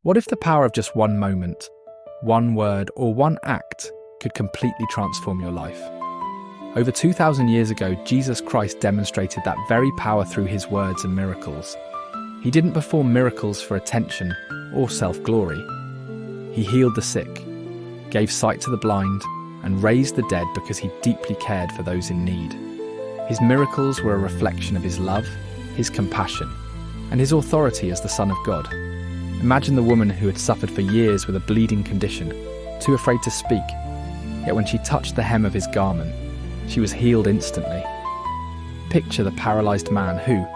What if the power of just one moment, one word, or one act could completely transform your life? Over 2,000 years ago, Jesus Christ demonstrated that very power through his words and miracles. He didn't perform miracles for attention or self-glory. He healed the sick, gave sight to the blind, and raised the dead because he deeply cared for those in need. His miracles were a reflection of his love, his compassion, and his authority as the Son of God. Imagine the woman who had suffered for years with a bleeding condition, too afraid to speak. Yet when she touched the hem of his garment, she was healed instantly. Picture the paralyzed man who,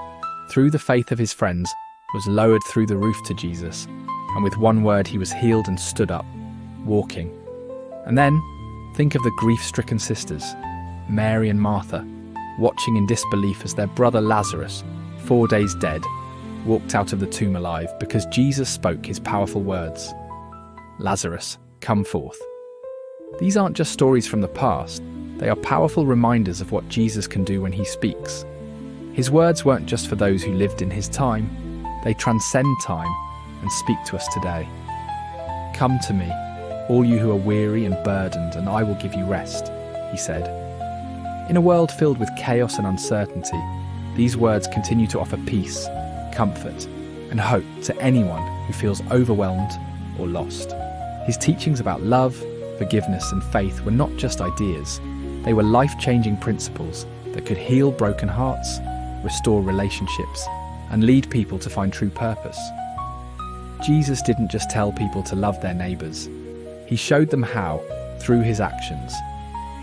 through the faith of his friends, was lowered through the roof to Jesus, and with one word he was healed and stood up, walking. And then, think of the grief-stricken sisters, Mary and Martha, watching in disbelief as their brother Lazarus, 4 days dead, walked out of the tomb alive because Jesus spoke his powerful words, "Lazarus, come forth." These aren't just stories from the past, they are powerful reminders of what Jesus can do when he speaks. His words weren't just for those who lived in his time, they transcend time and speak to us today. "Come to me, all you who are weary and burdened, and I will give you rest," he said. In a world filled with chaos and uncertainty, these words continue to offer peace, comfort, and hope to anyone who feels overwhelmed or lost. His teachings about love, forgiveness, and faith were not just ideas, they were life-changing principles that could heal broken hearts, restore relationships, and lead people to find true purpose. Jesus didn't just tell people to love their neighbours, he showed them how, through his actions.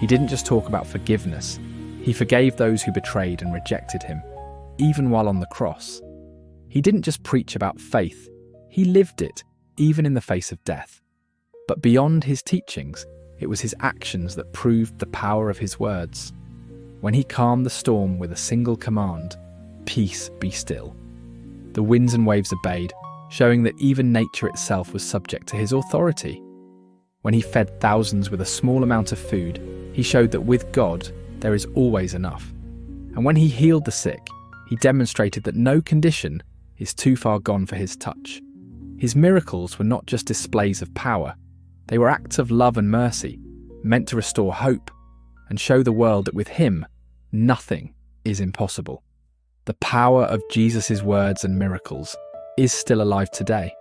He didn't just talk about forgiveness, he forgave those who betrayed and rejected him, even while on the cross. He didn't just preach about faith, he lived it, even in the face of death. But beyond his teachings, it was his actions that proved the power of his words. When he calmed the storm with a single command, "Peace, be still," the winds and waves obeyed, showing that even nature itself was subject to his authority. When he fed thousands with a small amount of food, he showed that with God, there is always enough. And when he healed the sick, he demonstrated that no condition is too far gone for his touch. His miracles were not just displays of power, they were acts of love and mercy, meant to restore hope and show the world that with him, nothing is impossible. The power of Jesus' words and miracles is still alive today.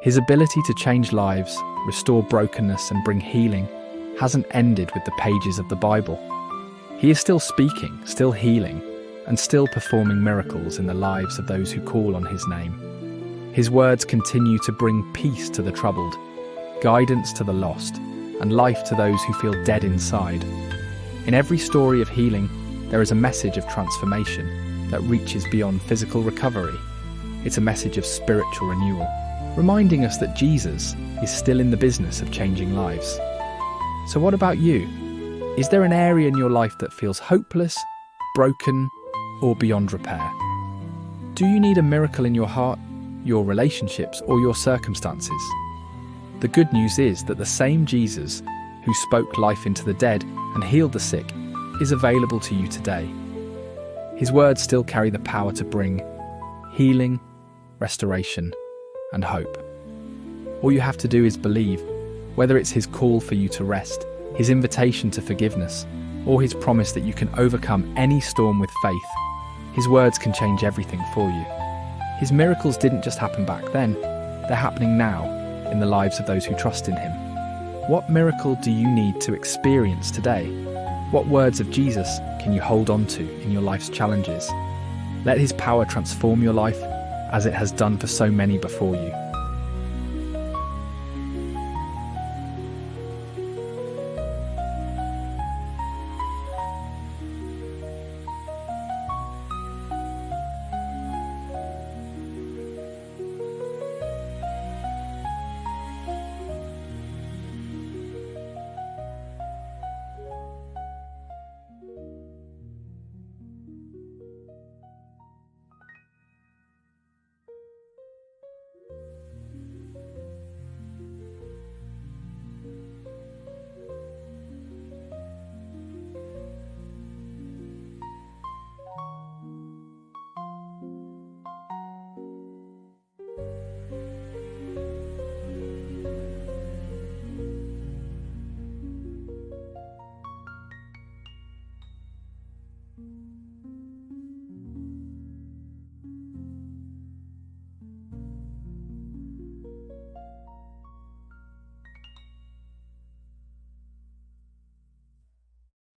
His ability to change lives, restore brokenness, and bring healing hasn't ended with the pages of the Bible. He is still speaking, still healing, and still performing miracles in the lives of those who call on his name. His words continue to bring peace to the troubled, guidance to the lost, and life to those who feel dead inside. In every story of healing, there is a message of transformation that reaches beyond physical recovery. It's a message of spiritual renewal, reminding us that Jesus is still in the business of changing lives. So what about you? Is there an area in your life that feels hopeless, broken, or beyond repair? Do you need a miracle in your heart, your relationships, or your circumstances? The good news is that the same Jesus who spoke life into the dead and healed the sick is available to you today. His words still carry the power to bring healing, restoration, and hope. All you have to do is believe, whether it's his call for you to rest, his invitation to forgiveness, or his promise that you can overcome any storm with faith. His words can change everything for you. His miracles didn't just happen back then, they're happening now in the lives of those who trust in him. What miracle do you need to experience today? What words of Jesus can you hold on to in your life's challenges? Let his power transform your life as it has done for so many before you.